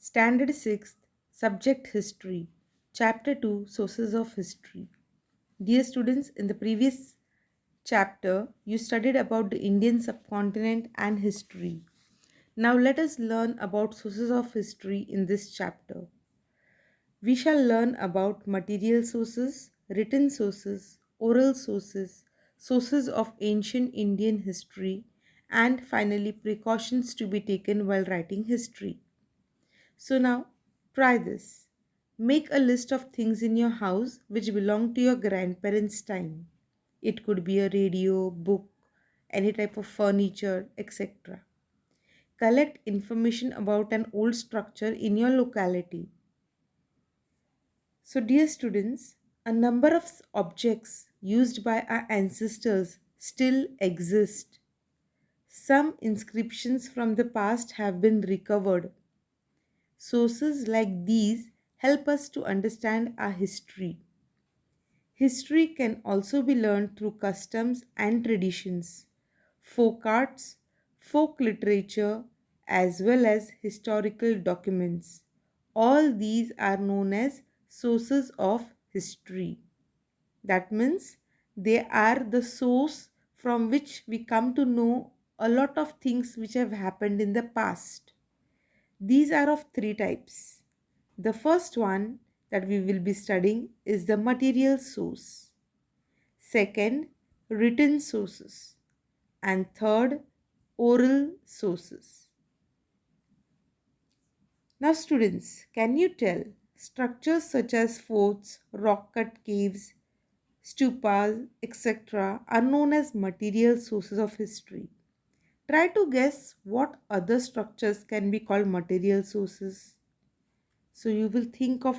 Standard 6th, Subject History, Chapter 2, Sources of History. Dear students, in the previous chapter, you studied about the Indian subcontinent and history. Now let us learn about sources of history in this chapter. We shall learn about material sources, written sources, oral sources, sources of ancient Indian history, and finally precautions to be taken while writing history. So now try this. Make a list of things in your house which belong to your grandparents' time. It could be a radio, book, any type of furniture, etc. Collect information about an old structure in your locality. So, dear students, a number of objects used by our ancestors still exist. Some inscriptions from the past have been recovered. Sources like these help us to understand our history. History can also be learned through customs and traditions, folk arts, folk literature, as well as historical documents. All these are known as sources of history. That means they are the source from which we come to know a lot of things which have happened in the past. These are of three types. The first one that we will be studying is the material source. Second, written sources. And third, oral sources. Now, students, can you tell structures such as forts, rock cut caves, stupas, etc., are known as material sources of history? Try to guess what other structures can be called material sources. So, you will think of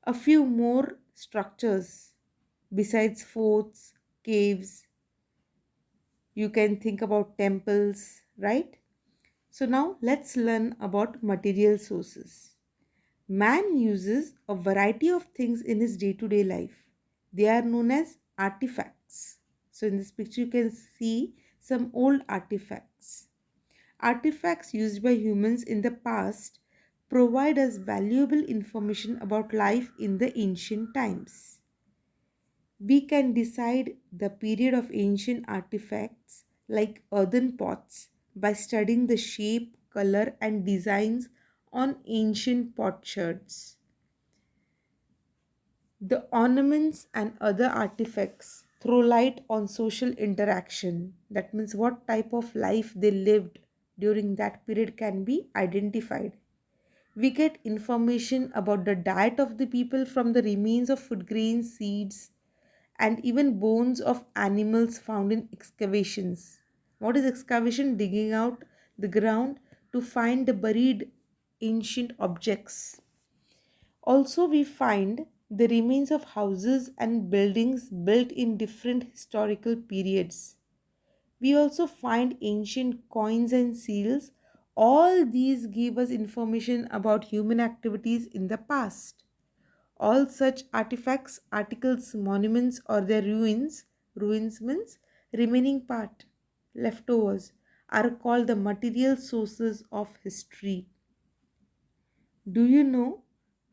a few more structures besides forts, caves. You can think about temples, right? So now let's learn about material sources. Man uses a variety of things in his day-to-day life. They are known as artifacts. So in this picture you can see some old artifacts. Artifacts used by humans in the past provide us valuable information about life in the ancient times. We can decide the period of ancient artifacts like earthen pots by studying the shape, color, and designs on ancient potsherds. The ornaments and other artifacts throw light on social interaction. That means what type of life they lived during that period can be identified. We get information about the diet of the people from the remains of food grains, seeds, and even bones of animals found in excavations. What is excavation? Digging out the ground to find the buried ancient objects. Also, we find the remains of houses and buildings built in different historical periods. We also find ancient coins and seals. All these give us information about human activities in the past. All such artifacts, articles, monuments, or their ruins means remaining part, leftovers, are called the material sources of history. Do you know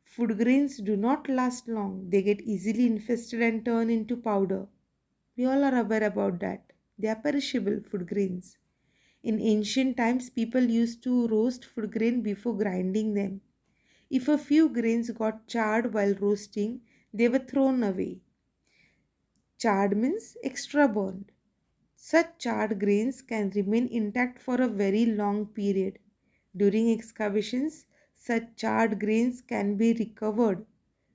food grains do not last long? They get easily infested and turn into powder. We all are aware about that. They are perishable food grains. In ancient times, people used to roast food grain before grinding them. If a few grains got charred while roasting, they were thrown away. Charred means extra burned. Such charred grains can remain intact for a very long period. During excavations, such charred grains can be recovered.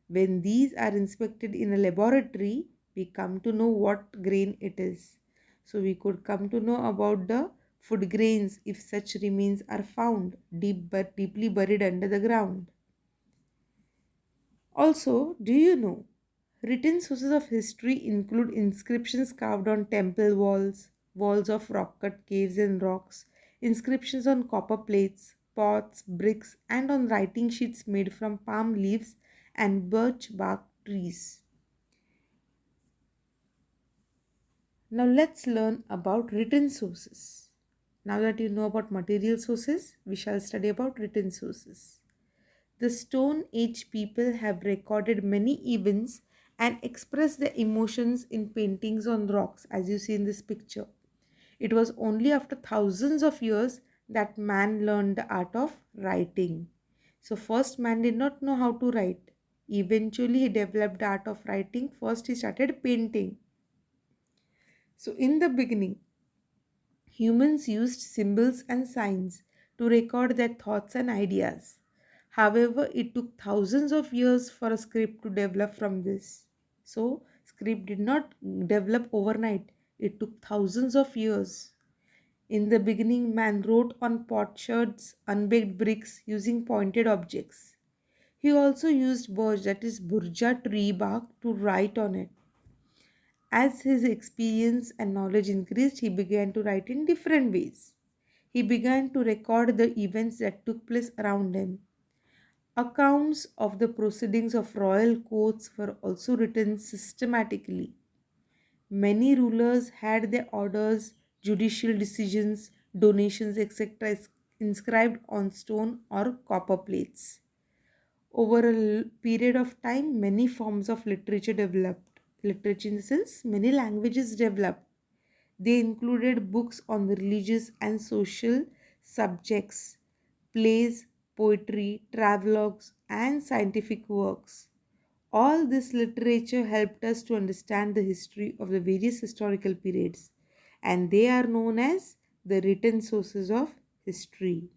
When these are inspected in a laboratory, we come to know what grain it is. So we could come to know about the food grains if such remains are found deeply buried under the ground. Also, do you know? Written sources of history include inscriptions carved on temple walls, walls of rock cut caves and rocks, inscriptions on copper plates, pots, bricks, and on writing sheets made from palm leaves and birch bark trees. Now let's learn about written sources. Now that you know about material sources, we shall study about written sources. The Stone Age people have recorded many events and expressed their emotions in paintings on rocks, as you see in this picture. It was only after thousands of years that man learned the art of writing. So, first, man did not know how to write. Eventually, he developed the art of writing. First, he started painting. So, in the beginning, humans used symbols and signs to record their thoughts and ideas. However, it took thousands of years for a script to develop from this. So, script did not develop overnight. It took thousands of years. In the beginning, man wrote on potsherds, unbaked bricks using pointed objects. He also used birch, that is burja tree bark, to write on it. As his experience and knowledge increased, he began to write in different ways. He began to record the events that took place around him. Accounts of the proceedings of royal courts were also written systematically. Many rulers had their orders, judicial decisions, donations, etc., inscribed on stone or copper plates. Over a period of time, many forms of literature developed. Literature in the sense, many languages developed. They included books on the religious and social subjects, plays, poetry, travelogues, and scientific works. All this literature helped us to understand the history of the various historical periods, and they are known as the written sources of history.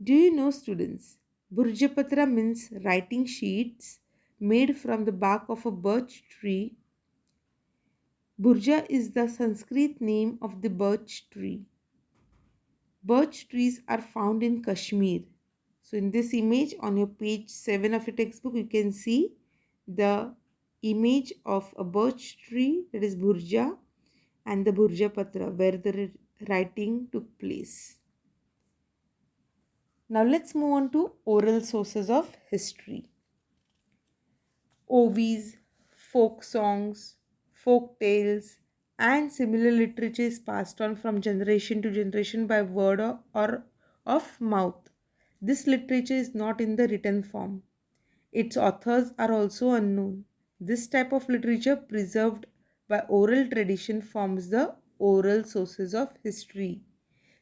Do you know, students? Burjapatra means writing sheets made from the bark of a birch tree. Burja is the Sanskrit name of the birch tree. Birch trees are found in Kashmir. So, in this image on your page 7 of your textbook, you can see the image of a birch tree, that is Burja, and the Burja Patra where the writing took place. Now, let's move on to oral sources of history. Ovis, folk songs, folk tales, and similar literature is passed on from generation to generation by word or of mouth. This literature is not in the written form. Its authors are also unknown. This type of literature preserved by oral tradition forms the oral sources of history.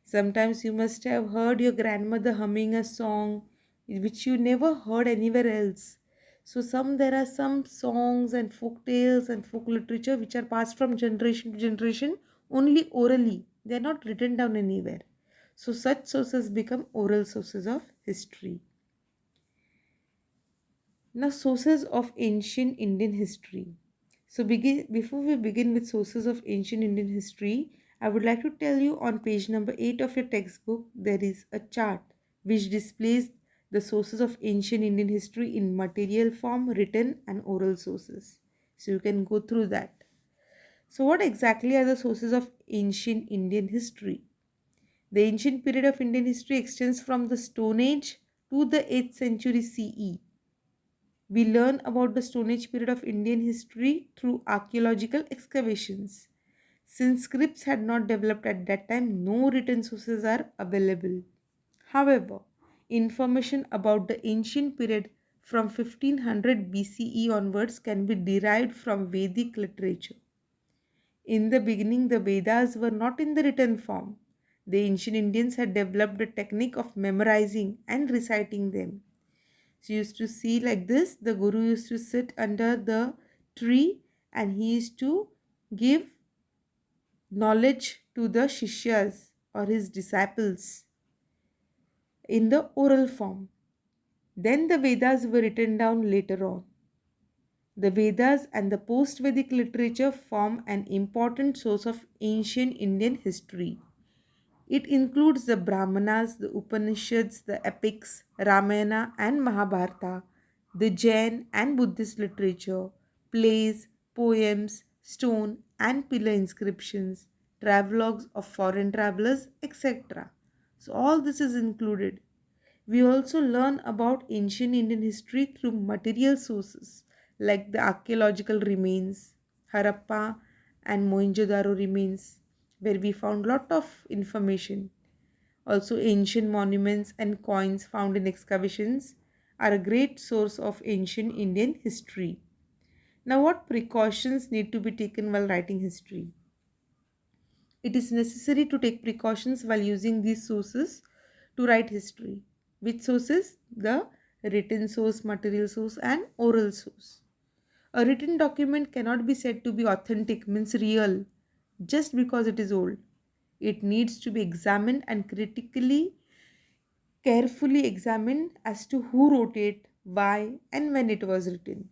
Sometimes you must have heard your grandmother humming a song which you never heard anywhere else. So there are some songs and folk tales and folk literature which are passed from generation to generation only orally. They are not written down anywhere. So such sources become oral sources of history. Now, sources of ancient Indian history. Before we begin with sources of ancient Indian history, I would like to tell you on page number 8 of your textbook, there is a chart which displays the sources of ancient Indian history in material form, written, and oral sources. So, you can go through that. So, what exactly are the sources of ancient Indian history? The ancient period of Indian history extends from the Stone Age to the 8th century CE. We learn about the Stone Age period of Indian history through archaeological excavations. Since scripts had not developed at that time, no written sources are available. However, information about the ancient period from 1500 BCE onwards can be derived from Vedic literature. In the beginning, the Vedas were not in the written form. The ancient Indians had developed the technique of memorizing and reciting them. So you used to see like this, the guru used to sit under the tree and he used to give knowledge to the shishyas or his disciples in the oral form. Then the Vedas were written down later on. The Vedas and the post Vedic literature form an important source of ancient Indian history. It includes the Brahmanas, the Upanishads, the epics, Ramayana and Mahabharata, the Jain and Buddhist literature, plays, poems, stone and pillar inscriptions, travelogues of foreign travelers, etc. So, all this is included. We also learn about ancient Indian history through material sources like the archaeological remains, Harappa and Mohenjo-daro remains, where we found lot of information. Also, ancient monuments and coins found in excavations are a great source of ancient Indian history. Now, what precautions need to be taken while writing history? It is necessary to take precautions while using these sources to write history. Which sources? The written source, material source, and oral source. A written document cannot be said to be authentic, means real, just because it is old. It needs to be examined and carefully examined as to who wrote it, why, and when it was written.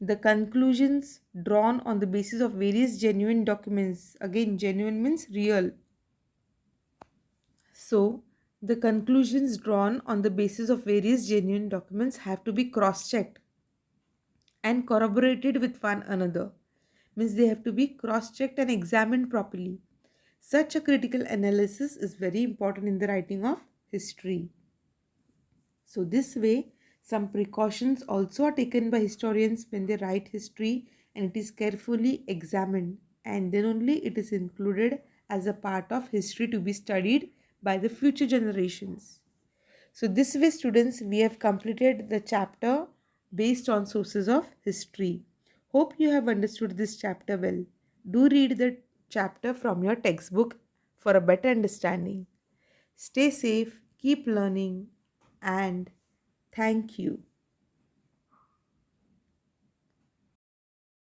The conclusions drawn on the basis of various genuine documents, again, genuine means real. So, the conclusions drawn on the basis of various genuine documents have to be cross checked and corroborated with one another. Means they have to be cross checked and examined properly. Such a critical analysis is very important in the writing of history. So, this way, some precautions also are taken by historians when they write history, and it is carefully examined, and then only it is included as a part of history to be studied by the future generations. So, this way, students, we have completed the chapter based on sources of history. Hope you have understood this chapter well. Do read the chapter from your textbook for a better understanding. Stay safe, keep learning, and thank you.